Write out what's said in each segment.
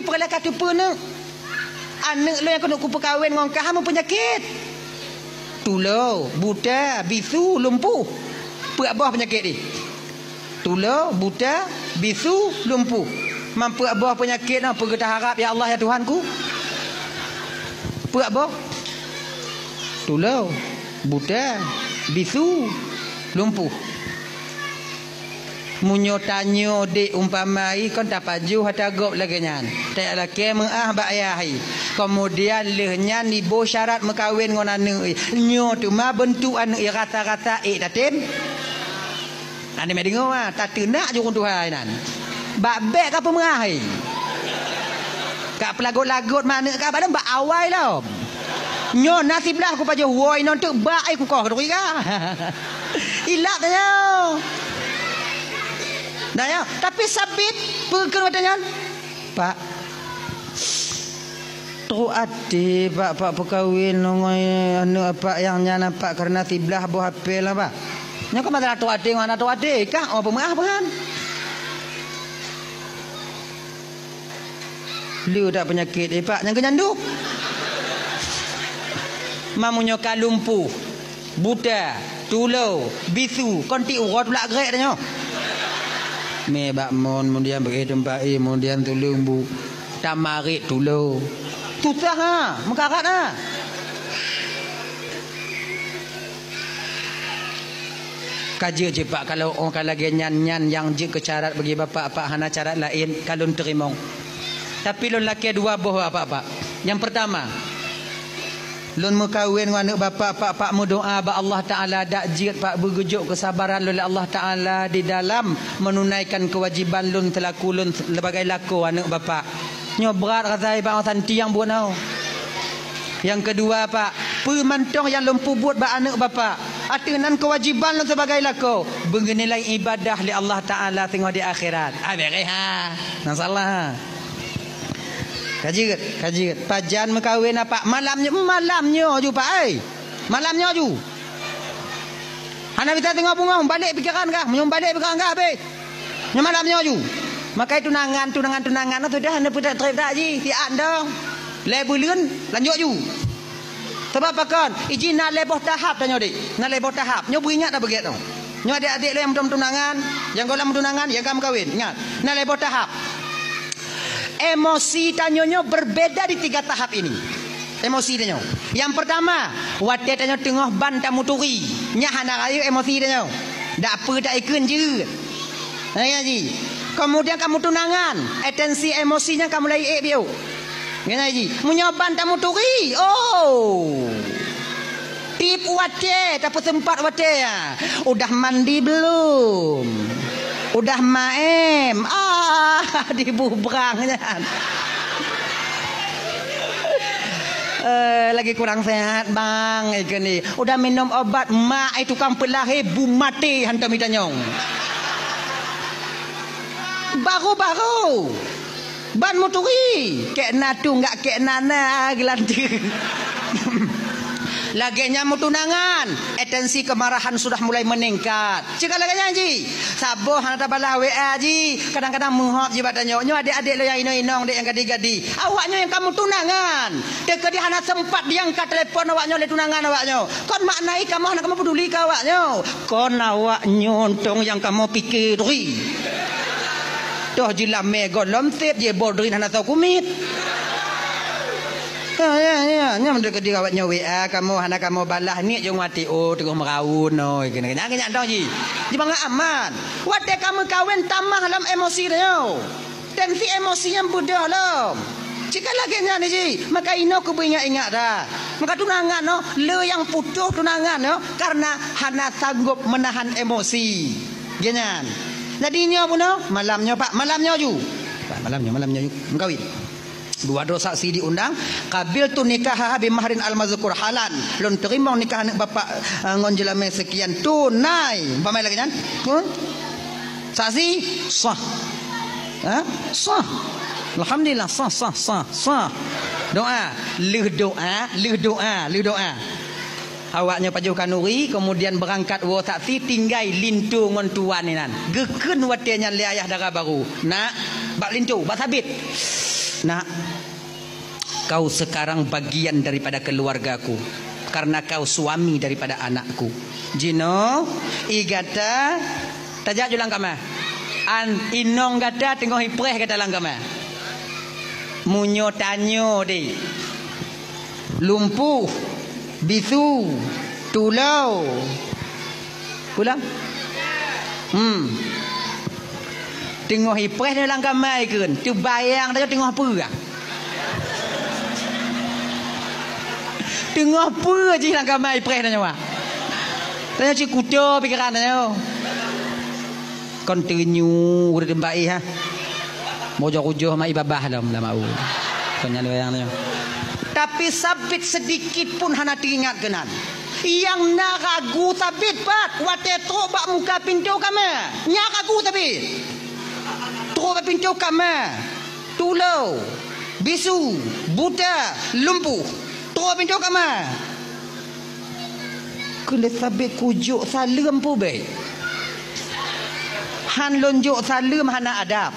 perlah kata pun anak lo yang kena ku perkahwin dengan kau hama penyakit. Tulau, buta, bisu, lumpuh. Apa abah penyakit ni? Tulau, buta, bisu, lumpuh. Mampu abah penyakit apa kita harap ya Allah ya Tuhanku? Apa abah? Tulau, buta, bisu, lumpuh. Munyo tanyo de umpamai kon tak paju hatagop lagi nyan. Tak laki mengah bak ayahi. Kemudian lehnya ni bo syarat mekawin ngon anu nyo tu ma bentuk anu rata-rata datin. Ane me dengar ah tak tenak je orang Tuhan nan. Bak bek ka apa mengah ai. Kak pelagut-lagut mana ka badan bak awai lah. Nyo nasib lah aku paju woi non tu bak ai ku kau tu ka. Ilak dah. Nah ya, tapi sabit perkara tanya, Pak. Tu ade pak perkahwin nongoi anu apa yang nyana pak karena tiblah buah HP lah pak. Nya kau masalah tu ade mana tu ade kah? Oh pemah kan? Lu tak penyakit pak yang kenyanduk. Mamunyo kalumpuh, buta, tulau, bisu, konti urat pula gerak tanya. Me bak mon kemudian bagi tempat kemudian tulung bu tamarik tulo tutah ha mekarat ha kaji je pak kalau orang lagi nyan yang je ke syarat bagi bapak pak hana syarat lain kalau terima tapi lon laki dua boh apa yang pertama lon mekawin dengan anak bapak pak mu doa ba Allah Taala dak jid pak bergejuk kesabaran oleh Allah Taala di dalam menunaikan kewajiban lon telaku lon sebagai laku anak bapak nyo berat rasai pak santi yang buat yang kedua pak pemantong yang lempu buat ba anak bapak atunan kewajiban lon sebagai laku bernilai ibadah li Allah Taala tengok di akhirat beres ha masalah kaji pajan mekawin apa malamnya ju pak malamnya ju ana kita tengok bunga balik pikiran kah balik pikiran kah be malamnya ju maka tunangan tu dah anda pudak trip dak ji tiak dong le bulan lanjut ju sebab apa kan izin nak leboh tahap tanya dik nak leboh tahap nyo beringat dah begitu nyo adik-adik le yang belum tunangan yang golam tunangan yang kamu kawin ingat nak leboh tahap. Emosi tanyonyo berbeda di 3 tahap ini. Emosi tanyo. Yang pertama, watet tanyo tengah ban tamu turi. Nya hana raya emosi tanyo. Dak apa dak ikun je. Ya ji. Kemudian kamu tunangan, atensi emosinya kamu lai biu. Ngene ji. Munyoban tamu turi. Oh. Tip watet apa tempat watet ya. Udah mandi belum? Udah maem dibubrangnya lagi kurang sehat bang ini udah minum obat mak itu tukang pelahir bu mati hantam mitanyong baru ban moturi kek natu enggak kek nana gelanti laginya mau tunangan, atensi kemarahan sudah mulai meningkat. Cakap laginya ji, saboh hana balah WA ji, kadang-kadang menghop je badannya. Nyo adik-adik lo yang inong dek yang gadi-gadi. Awaknya yang kamu tunangan, dek dia hana sempat diangkat telefon awaknya le tunangan awaknya. Kon maknai kamu hana kamu peduli ka awaknya. Kon awaknya untung yang kamu pikiri. Toh jilam mego lomtep je bodrin hana tahu kumit. Ya, mendekat di awaknya WA kamu hana kamu balah ni jong mati tengah meraun kena tau ji. Di bangga aman. Wate kamu kawin tamah dalam emosi dia. Tensi emosinya budah lah. Jika lagi ni ji, maka ino ku ingat-ingat dah. Maka tunangan le yang putus tunangan karena hana sanggup menahan emosi. Jangan. Jadinya pun malamnya pak, malamnya ju. Pak malamnya ju mengkawin. Dua dosa saksi diundang kabil tu nikah bi mahrin al mazkur halan lon terima nikah anak bapak ngon jelame sekian tunai pamai lagi kan saksi sah sah alhamdulillah sah doa doa awaknya pajuh kanuri kemudian berangkat wo saksi tinggai lintu ngon tuan ni nan geken watenya li ayah dara baru nak bak lintu bak sabit Nak, kau sekarang bagian daripada keluargaku, karena kau suami daripada anakku. Jino, igata, tajak julang kama. An inong gata tengok hipreh kata lang kama. Munyo tanyo di. Lumpuh, bisu, tulau. Pulang? Tengok hipreh dalam kamar kan. Tu bayang dah tengok apa ah? Tengok apa je dalam kamar hipreh dah nyawa. Tanya cik kuda pikiran dah. Continue udah tempat ha. Mojo-mojo mai babah dah mau. Tanya bayang dah. Tapi sabit sedikit pun hana teringat kenan. Yang nak ragu sabit pat wate trobak muka pintu kamar. Nyak ragu sabit. Trobak pintu kamar. Tulau, bisu, buta, lumpuh. Trobak pintu kamar. Kena sabit kujuk salam pun baik. Han lonjok salam hana adab.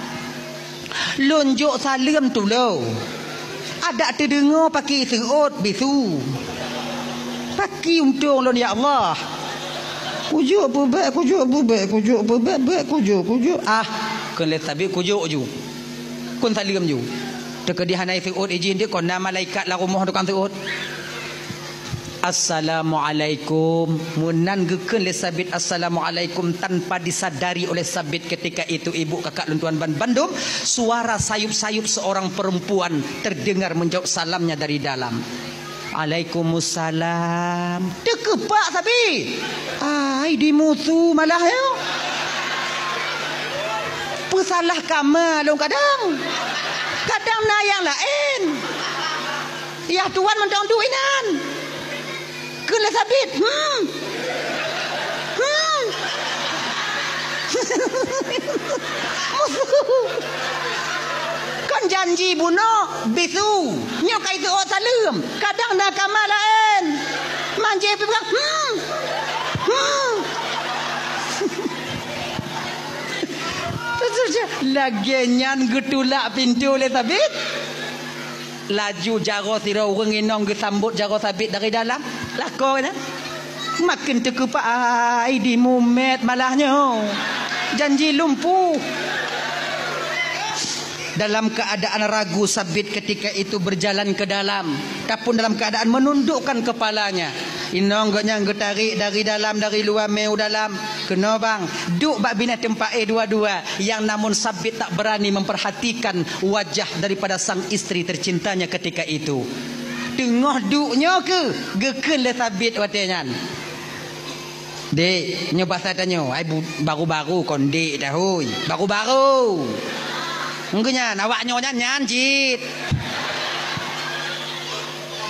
Lonjok salam tulau. Ada terdengar pakai serut bisu. Pakai untung lon ya Allah. Kujuk bebek, kujuk bebek, kujuk bebek, kujuk. Ah, kena sabit kujuk ju. Kun salam ju. Teka di hanai serut izin dia kon nama malaikat la rumah tukang serut. Assalamualaikum. Munan geken le sabit assalamualaikum tanpa disadari oleh sabit ketika itu ibu kakak luntuan ban Bandung, suara sayup-sayup seorang perempuan terdengar menjawab salamnya dari dalam. Waalaikumsalam. Dekepak sabit. Ai di musuh malah ya. Pesalah kamar long kadang. Kadang na yang lain. Ya tuan mentang duinan. Kena sabit. Kan janji bunuh bisu nyok itu oh salam kadang nak kamar lain manje pegang lagi nyan getulak pintu le sabit laju jaro sira urang inong gesambut jaro sabit dari dalam lako na makin terkepak ai di mumet malahnya janji lumpuh. Dalam keadaan ragu sabit ketika itu berjalan ke dalam, tapi dalam keadaan menundukkan kepalanya. Inong gaknya getarik dari dalam dari luar meu dalam. Kena bang, duk bak bina tempat dua-dua yang namun sabit tak berani memperhatikan wajah daripada sang isteri tercintanya ketika itu. Tengah duknya ke geken le sabit watenyan. Dek, nyoba saya tanya, ai baru-baru kon dek dah hoi. Baru-baru. Enggaknya awak nyonya nyanjit.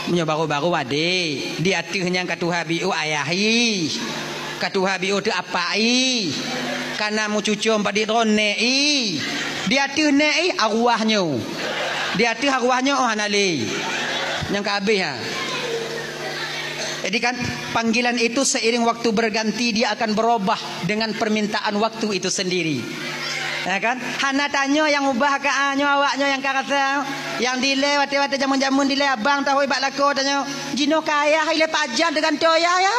Punya baru-baru adik. Dia tuh yang katuha biu ayahi. Katuha biu tu apai. Karena mu cucu pada ronei. Dia tuh nei arwahnya. Dia tuh arwahnya oh hanali. Yang kabeh ha. Jadi kan panggilan itu seiring waktu berganti dia akan berubah dengan permintaan waktu itu sendiri. Ya kan? Hana tanya yang ubah kaanyo awaknya yang karasa yang dile wate-wate jamun-jamun dile abang tahu ibak lako tanya jino kaya ile pajan dengan toya ya.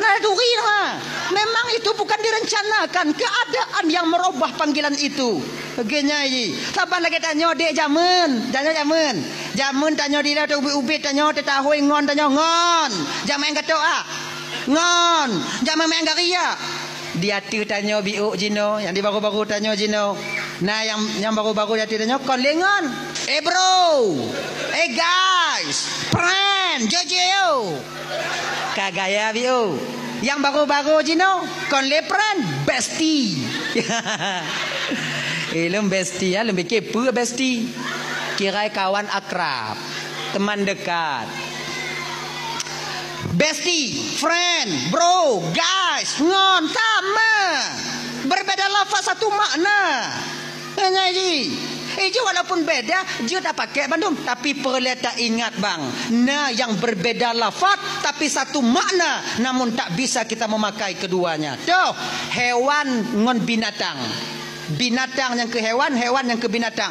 Nah duri ha. Memang itu bukan direncanakan, keadaan yang merubah panggilan itu. Begini ji. Saban lagi tanya dek jamun, tanya jamun. Jamun tanya dile tu ubi tanya tahu ngon tanya ngon. Jamun kata ngon. Jamun main garia. Dia tu tanya biu Jino, yang di baru-baru tanya Jino. Nah yang baru-baru dia tanya kon lengon. Bro. Guys, friend, Jojo. Kagaya biu. Yang baru-baru Jino, kon le friend, bestie. Lem bestie ya, lebih kepo bestie. Kira kawan akrab, teman dekat. Bestie, friend, bro, guys, ngon sama. Berbeda lafaz satu makna. Hanya ji. Walaupun beda, dia tak pakai Bandung. Tapi perlu tak ingat bang. Nah yang berbeda lafaz tapi satu makna. Namun tak bisa kita memakai keduanya. Tuh, hewan ngon binatang. Binatang yang ke hewan, hewan yang ke binatang.